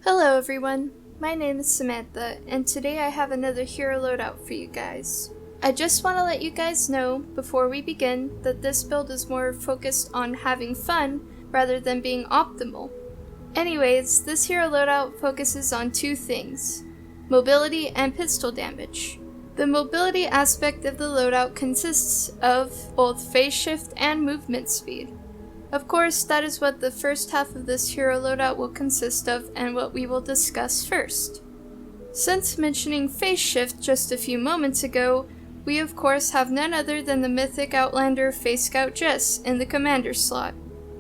Hello everyone, my name is Samantha, and today I have another hero loadout for you guys. I just want to let you guys know, before we begin, that this build is more focused on having fun rather than being optimal. Anyways, this hero loadout focuses on two things: mobility and pistol damage. The mobility aspect of the loadout consists of both phase shift and movement speed. Of course, that is what the first half of this hero loadout will consist of and what we will discuss first. Since mentioning phase shift just a few moments ago, we of course have none other than the mythic outlander Phase Scout Jess in the commander slot.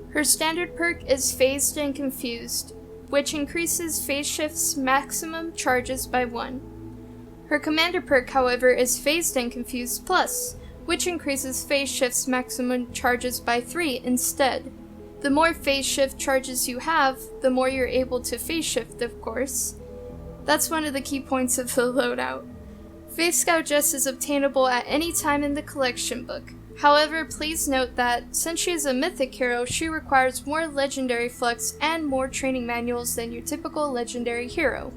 Her standard perk is Phased and Confused, which increases phase shift's maximum charges by 1. Her commander perk, however, is Phased and Confused Plus, which increases phase shift's maximum charges by 3 instead. The more phase shift charges you have, the more you're able to phase shift, of course. That's one of the key points of the loadout. Phase Scout Jess is obtainable at any time in the collection book. However, please note that since she is a mythic hero, she requires more legendary flux and more training manuals than your typical legendary hero.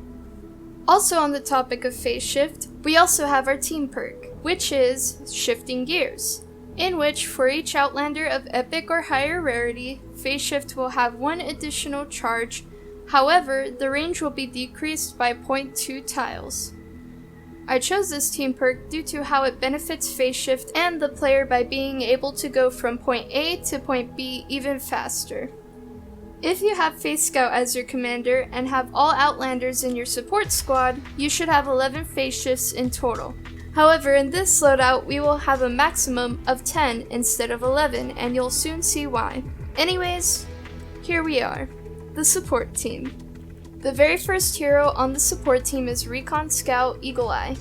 Also on the topic of phase shift, we also have our team perk, which is Shifting Gears, in which for each outlander of epic or higher rarity, phase shift will have 1 additional charge. However, the range will be decreased by 0.2 tiles. I chose this team perk due to how it benefits phase shift and the player by being able to go from point A to point B even faster. If you have Phase Scout as your commander and have all outlanders in your support squad, you should have 11 phase shifts in total. However, in this loadout, we will have a maximum of 10 instead of 11, and you'll soon see why. Anyways, here we are, the support team. The very first hero on the support team is Recon Scout Eagle Eye,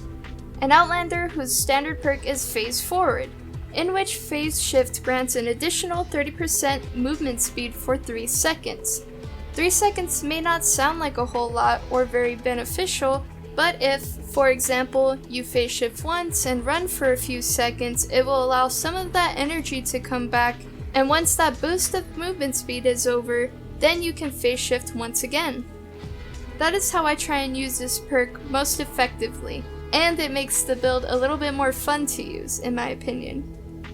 an outlander whose standard perk is Phase Forward, in which phase shift grants an additional 30% movement speed for 3 seconds. 3 seconds may not sound like a whole lot or very beneficial, but if, for example, you phase shift once and run for a few seconds, it will allow some of that energy to come back, and once that boost of movement speed is over, then you can phase shift once again. That is how I try and use this perk most effectively, and it makes the build a little bit more fun to use, in my opinion.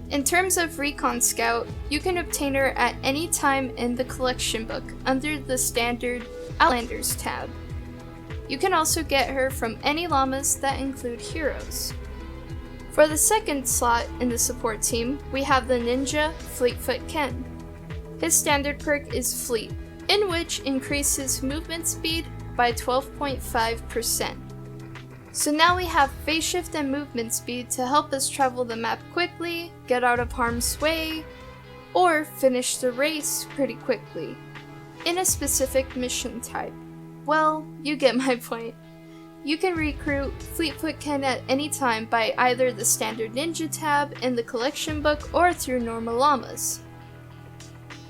In terms of Recon Scout, you can obtain her at any time in the collection book under the standard Outlanders tab. You can also get her from any llamas that include heroes. For the second slot in the support team, we have the ninja Fleetfoot Ken. His standard perk is Fleet, in which increases movement speed by 12.5%. So now we have phase shift and movement speed to help us travel the map quickly, get out of harm's way, or finish the race pretty quickly in a specific mission type. Well, you get my point. You can recruit Fleetfoot Ken at any time by either the standard ninja tab in the collection book or through normal llamas.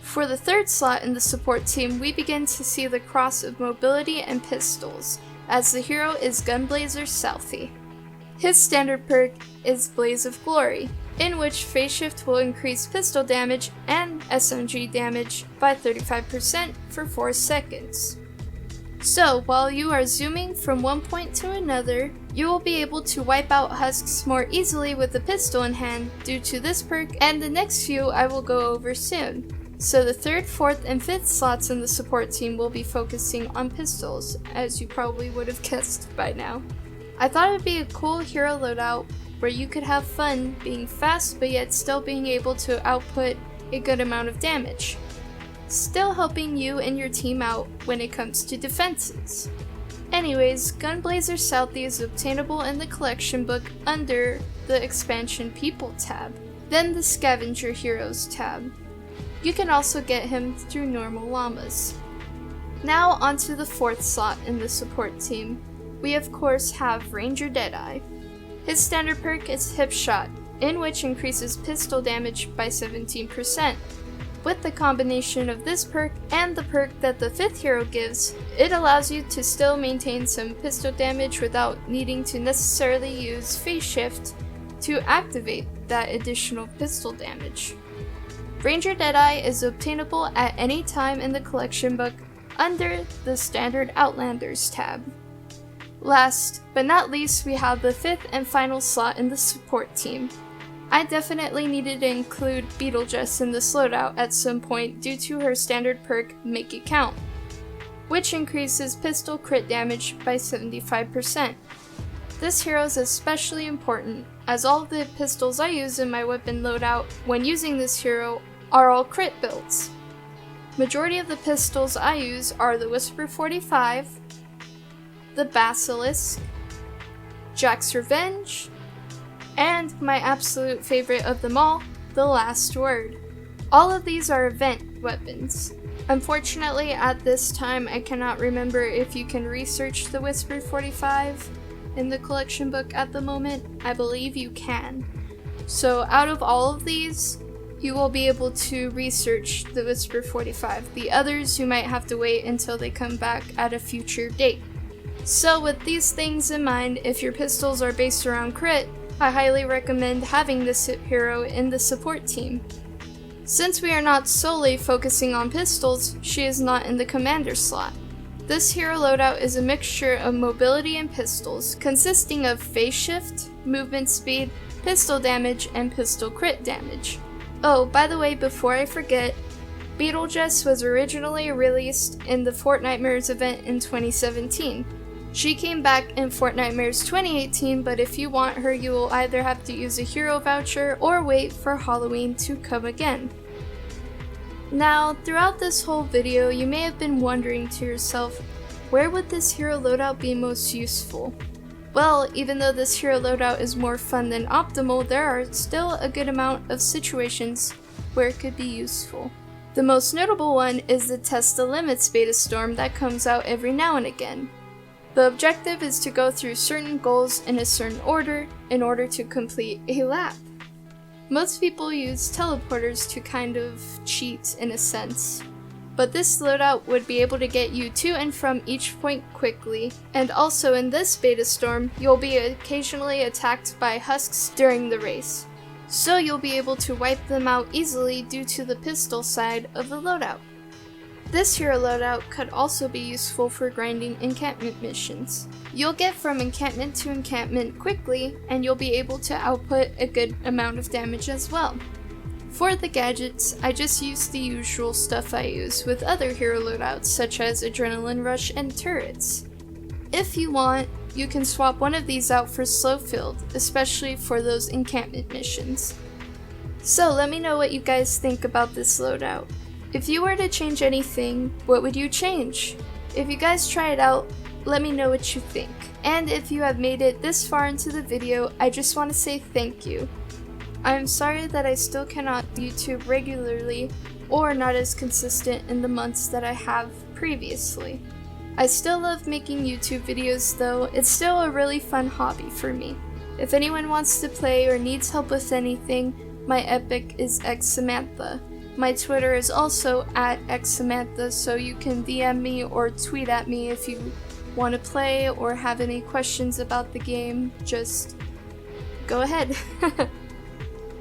For the third slot in the support team, we begin to see the cross of mobility and pistols, as the hero is Blazer Selfie. His standard perk is Blaze of Glory, in which phase shift will increase pistol damage and SMG damage by 35% for 4 seconds. So, while you are zooming from one point to another, you will be able to wipe out husks more easily with a pistol in hand due to this perk, and the next few I will go over soon. So the 3rd, 4th, and 5th slots in the support team will be focusing on pistols, as you probably would have guessed by now. I thought it would be a cool hero loadout where you could have fun being fast but yet still being able to output a good amount of damage, still helping you and your team out when it comes to defenses. Anyways, Blazer Selfie is obtainable in the collection book under the expansion People tab, then the Scavenger Heroes tab. You can also get him through normal llamas. Now onto the 4th slot in the support team. We of course have Ranger Deadeye. His standard perk is Hip Shot, in which increases pistol damage by 17%. With the combination of this perk and the perk that the 5th hero gives, it allows you to still maintain some pistol damage without needing to necessarily use phase shift to activate that additional pistol damage. Ranger Deadeye is obtainable at any time in the collection book under the Standard Outlanders tab. Last but not least, we have the 5th and final slot in the support team. I definitely needed to include Beetlejuice in this loadout at some point due to her standard perk Make It Count, which increases pistol crit damage by 75%. This hero is especially important as all of the pistols I use in my weapon loadout when using this hero are all crit builds. Majority of the pistols I use are the Whisper 45, the Basilisk, Jack's Revenge, and my absolute favorite of them all, the Last Word. All of these are event weapons. Unfortunately, at this time, I cannot remember if you can research the Whisper 45 in the collection book at the moment. I believe you can. So out of all of these, you will be able to research the Whisper 45. The others, you might have to wait until they come back at a future date. So with these things in mind, if your pistols are based around crit, I highly recommend having this hero in the support team. Since we are not solely focusing on pistols, she is not in the commander slot. This hero loadout is a mixture of mobility and pistols, consisting of phase shift, movement speed, pistol damage, and pistol crit damage. Oh, by the way, before I forget, Beetlejuice was originally released in the Fortnitemares event in 2017. She came back in Fortnitemares 2018, but if you want her, you will either have to use a hero voucher or wait for Halloween to come again. Now, throughout this whole video, you may have been wondering to yourself, where would this hero loadout be most useful? Well, even though this hero loadout is more fun than optimal, there are still a good amount of situations where it could be useful. The most notable one is the Test the Limits beta storm that comes out every now and again. The objective is to go through certain goals in a certain order in order to complete a lap. Most people use teleporters to kind of cheat in a sense, but this loadout would be able to get you to and from each point quickly, and also in this beta storm, you'll be occasionally attacked by husks during the race, so you'll be able to wipe them out easily due to the pistol side of the loadout. This hero loadout could also be useful for grinding encampment missions. You'll get from encampment to encampment quickly, and you'll be able to output a good amount of damage as well. For the gadgets, I just use the usual stuff I use with other hero loadouts such as Adrenaline Rush and turrets. If you want, you can swap one of these out for Slowfield, especially for those encampment missions. So let me know what you guys think about this loadout. If you were to change anything, what would you change? If you guys try it out, let me know what you think. And if you have made it this far into the video, I just want to say thank you. I'm sorry that I still cannot YouTube regularly or not as consistent in the months that I have previously. I still love making YouTube videos though, it's still a really fun hobby for me. If anyone wants to play or needs help with anything, my epic is xSymantha. My Twitter is also at xSymantha, so you can DM me or tweet at me if you want to play or have any questions about the game. Just go ahead.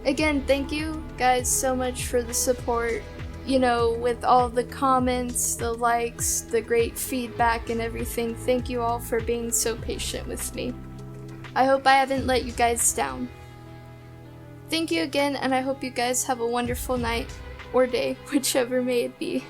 Again, thank you guys so much for the support. You know, with all the comments, the likes, the great feedback and everything, thank you all for being so patient with me. I hope I haven't let you guys down. Thank you again, and I hope you guys have a wonderful night or day, whichever may it be.